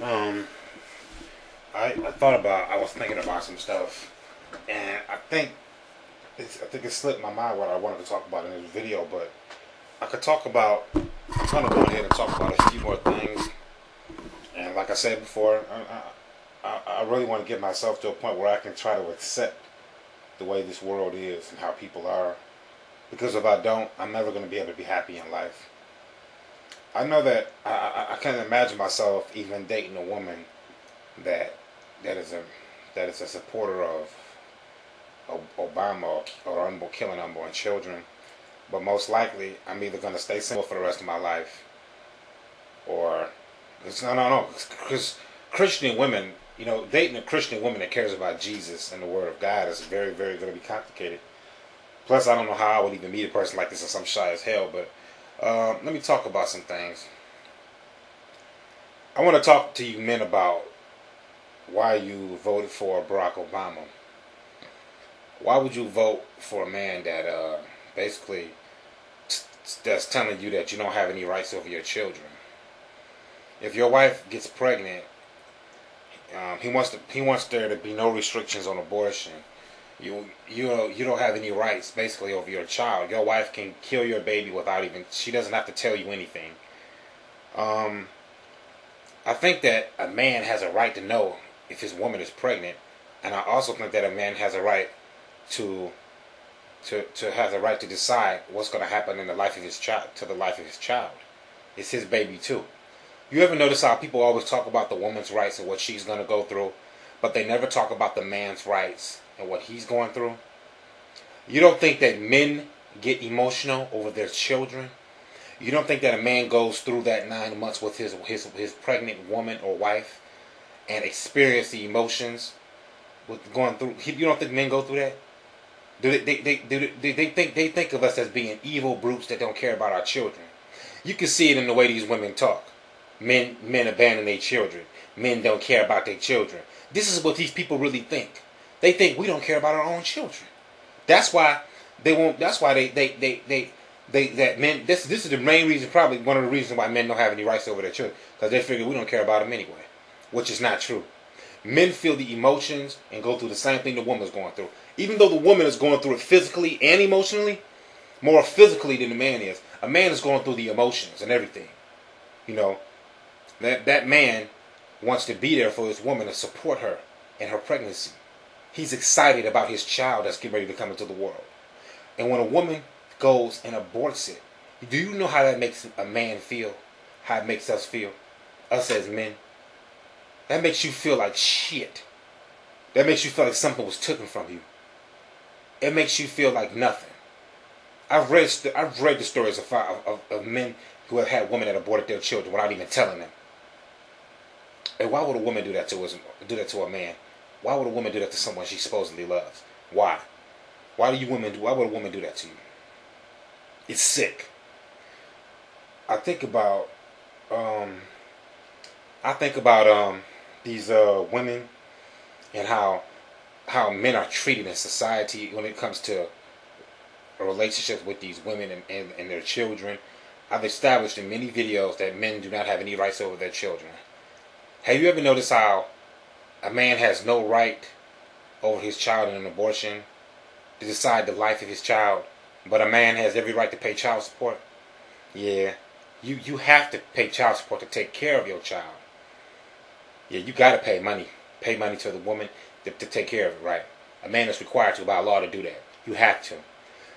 Um, I was thinking about some stuff, and I think it slipped my mind what I wanted to talk about in this video, but I could talk about. I'm trying to go ahead and talk about a few more things, and like I said before, I really want to get myself to a point where I can try to accept the way this world is and how people are, because if I don't, I'm never going to be able to be happy in life. I know that I can't imagine myself even dating a woman that that is a that is a supporter of Obama or killing unborn children. But most likely, I'm either going to stay single for the rest of my life, or no, because Christian women, dating a Christian woman that cares about Jesus and the Word of God is very, very going to be complicated. Plus, I don't know how I would even meet a person like this since I'm shy as hell. But let me talk about some things. I want to talk to you men about why you voted for Barack Obama. Why would you vote for a man that basically that's telling you that you don't have any rights over your children? If your wife gets pregnant, he wants there to be no restrictions on abortion. You don't have any rights basically over your child. Your wife can kill your baby without even, she doesn't have to tell you anything. I think that a man has a right to know if his woman is pregnant, and I also think that a man has a right to have the right to decide what's going to happen in the life of his child, to the life of his child. It's his baby too. You ever notice how people always talk about the woman's rights and what she's going to go through, but they never talk about the man's rights and what he's going through? You don't think that men get emotional over their children? You don't think that a man goes through that 9 months with his pregnant woman or wife and experience the emotions with going through? You don't think men go through that? Do they think of us as being evil brutes that don't care about our children? You can see it in the way these women talk. Men abandon their children. Men don't care about their children. This is what these people really think. They think we don't care about our own children. That's why they won't. That's why that men. This is the main reason, probably one of the reasons why men don't have any rights over their children, because they figure we don't care about them anyway, which is not true. Men feel the emotions and go through the same thing the woman's going through. Even though the woman is going through it physically and emotionally, more physically than the man is. A man is going through the emotions and everything. That man wants to be there for his woman to support her in her pregnancy. He's excited about his child that's getting ready to come into the world. And when a woman goes and aborts it, do you know how that makes a man feel? How it makes us feel? Us as men. That makes you feel like shit. That makes you feel like something was taken from you. It makes you feel like nothing. I've read the stories of men who have had women that aborted their children without even telling them. And why would a woman do that to a man? Why would a woman do that to someone she supposedly loves? Why? Why would a woman do that to you? It's sick. I think about these women and how men are treated in society when it comes to relationships with these women and their children. I've established in many videos that men do not have any rights over their children. Have you ever noticed how a man has no right over his child in an abortion to decide the life of his child, but a man has every right to pay child support? Yeah, you have to pay child support to take care of your child. Yeah, you got to pay money to the woman to take care of it, right? A man is required to by law to do that. You have to.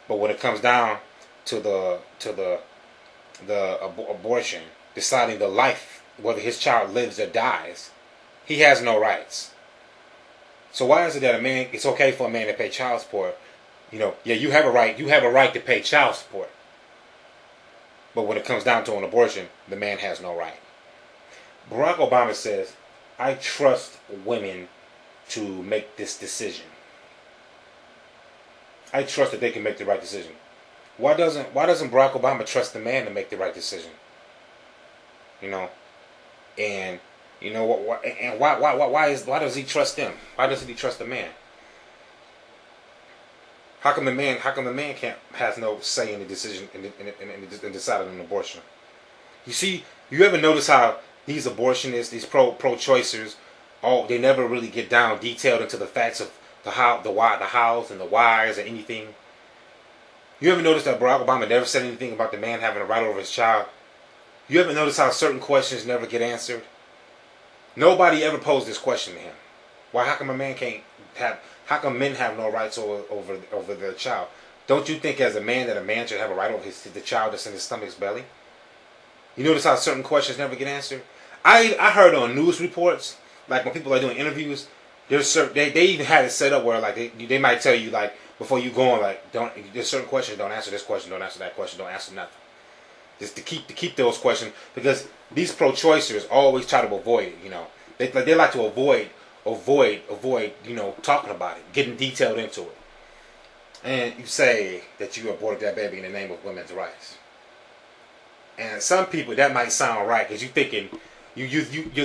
But when it comes down to the abortion, deciding the life, whether his child lives or dies, he has no rights. So why is it that it's okay for a man to pay child support? Yeah, you have a right to pay child support. But when it comes down to an abortion, the man has no right. Barack Obama says, I trust women to make this decision. I trust that they can make the right decision. Why doesn't Barack Obama trust the man to make the right decision? And why does he trust them? Why doesn't he trust the man? How come the man has no say in the decision in deciding an abortion? You ever notice how these abortionists, these pro-choicers, they never really get down detailed into the facts of the how, the why, the hows, and the whys, and anything. You ever notice that Barack Obama never said anything about the man having a right over his child? You ever notice how certain questions never get answered? Nobody ever posed this question to him. Why? How come a man can't have? How come men have no rights over their child? Don't you think, as a man, that a man should have a right over the child that's in his stomach's belly? You notice how certain questions never get answered? I heard on news reports, like when people are doing interviews, they even had it set up where like they might tell you, like, before you go on, like, there's certain questions, don't answer this question, don't answer that question, don't answer nothing. Just to keep those questions, because these pro-choicers always try to avoid it. You know, they like to avoid talking about it, getting detailed into it. And you say that you aborted that baby in the name of women's rights. And some people, that might sound right, because you're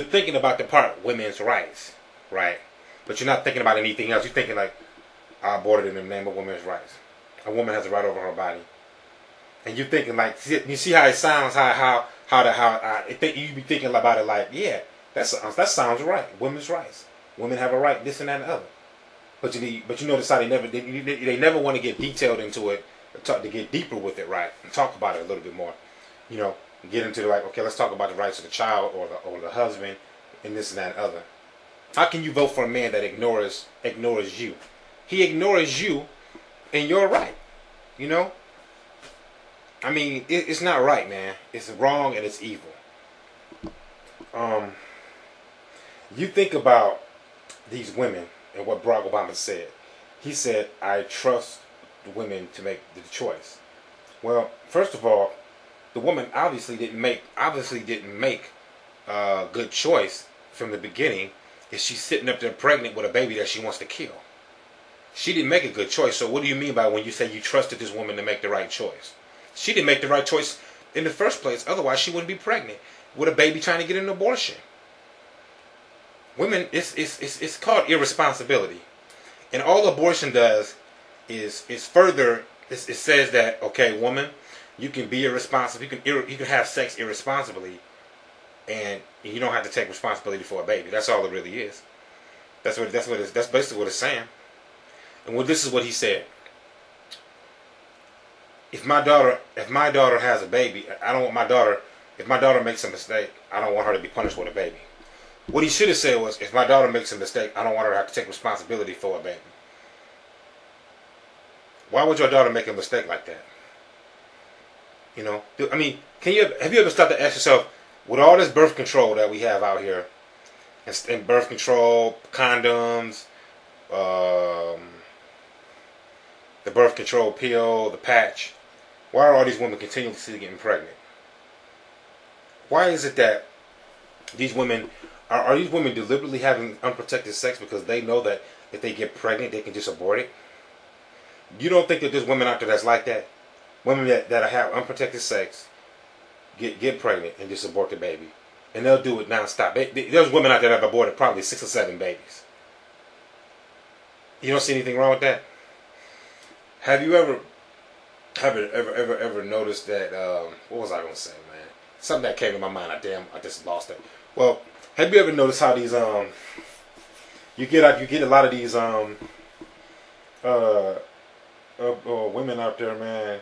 thinking about the part women's rights, right? But you're not thinking about anything else. You're thinking like, I aborted in the name of women's rights. A woman has a right over her body. And you're thinking like, you see how it sounds, you be thinking about it like, yeah, that sounds right. Women's rights. Women have a right, this and that and the other. But you notice how they never want to get detailed into it, to get deeper with it, right? And talk about it a little bit more. You know, get into like, okay, let's talk about the rights of the child or the husband and this and that and other. How can you vote for a man that ignores you? He ignores you and you're right. You know? I mean, it's not right, man. It's wrong and it's evil. You think about these women and what Barack Obama said. He said, I trust the women to make the choice. Well, first of all, the woman obviously didn't make a good choice from the beginning if she's sitting up there pregnant with a baby that she wants to kill. She didn't make a good choice. So what do you mean by when you say you trusted this woman to make the right choice? She didn't make the right choice in the first place. Otherwise, she wouldn't be pregnant with a baby trying to get an abortion. Women, it's called irresponsibility. And all abortion does is further, it says that, okay, woman, you can be irresponsible. You can have sex irresponsibly, and you don't have to take responsibility for a baby. That's all it really is. That's basically what it's saying. And this is what he said. If my daughter has a baby, I don't want my daughter. If my daughter makes a mistake, I don't want her to be punished with a baby. What he should have said was, if my daughter makes a mistake, I don't want her to have to take responsibility for a baby. Why would your daughter make a mistake like that? You know, I mean, have you ever stopped to ask yourself, with all this birth control that we have out here, and birth control, condoms, the birth control pill, the patch, why are all these women continuously getting pregnant? Why is it that these women, are these women deliberately having unprotected sex because they know that if they get pregnant, they can just abort it? You don't think that there's women out there that's like that? Women that have unprotected sex, get pregnant and just abort the baby. And they'll do it nonstop. There's women out there that have aborted probably 6 or 7 babies. You don't see anything wrong with that? Have you ever noticed that, what was I going to say, man? Something that came to my mind, I just lost it. Well, have you ever noticed how these, you get a lot of these, women out there, man,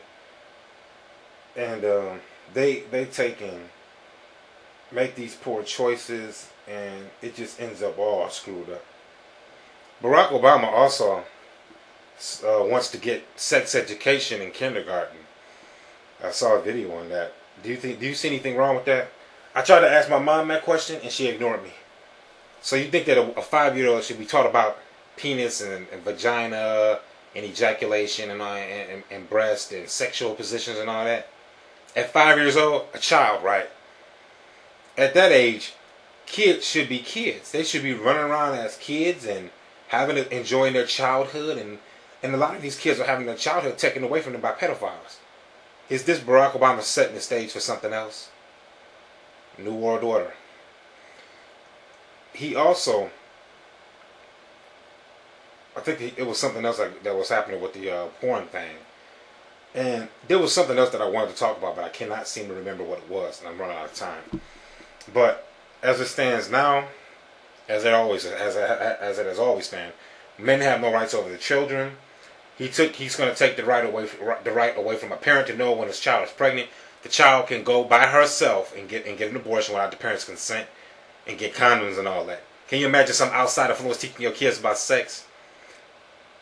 and they take and make these poor choices, and it just ends up all screwed up. Barack Obama also wants to get sex education in kindergarten. I saw a video on that. Do you see anything wrong with that? I tried to ask my mom that question, and she ignored me. So you think that a 5-year-old should be taught about penis and vagina and ejaculation and breast and sexual positions and all that? At 5 years old, a child, right? At that age, kids should be kids. They should be running around as kids and enjoying their childhood, and a lot of these kids are having their childhood taken away from them by pedophiles. Is this Barack Obama setting the stage for something else? New World Order. He also, I think it was something else that was happening with the porn thing. And there was something else that I wanted to talk about, but I cannot seem to remember what it was, and I'm running out of time. But as it stands now, as it has always been, men have no rights over the children. He's going to take the right away from a parent to know when his child is pregnant. The child can go by herself and get an abortion without the parents' consent and get condoms and all that. Can you imagine some outside influence teaching your kids about sex?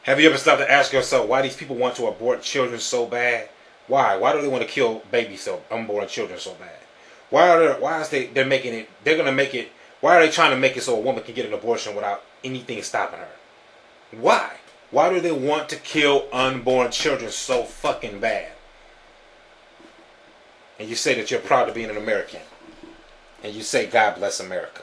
Have you ever stopped to ask yourself why these people want to abort children so bad? Why? Why do they want to kill unborn children so bad? Why are they trying to make it so a woman can get an abortion without anything stopping her? Why? Why do they want to kill unborn children so fucking bad? And you say that you're proud to be an American. And you say God bless America.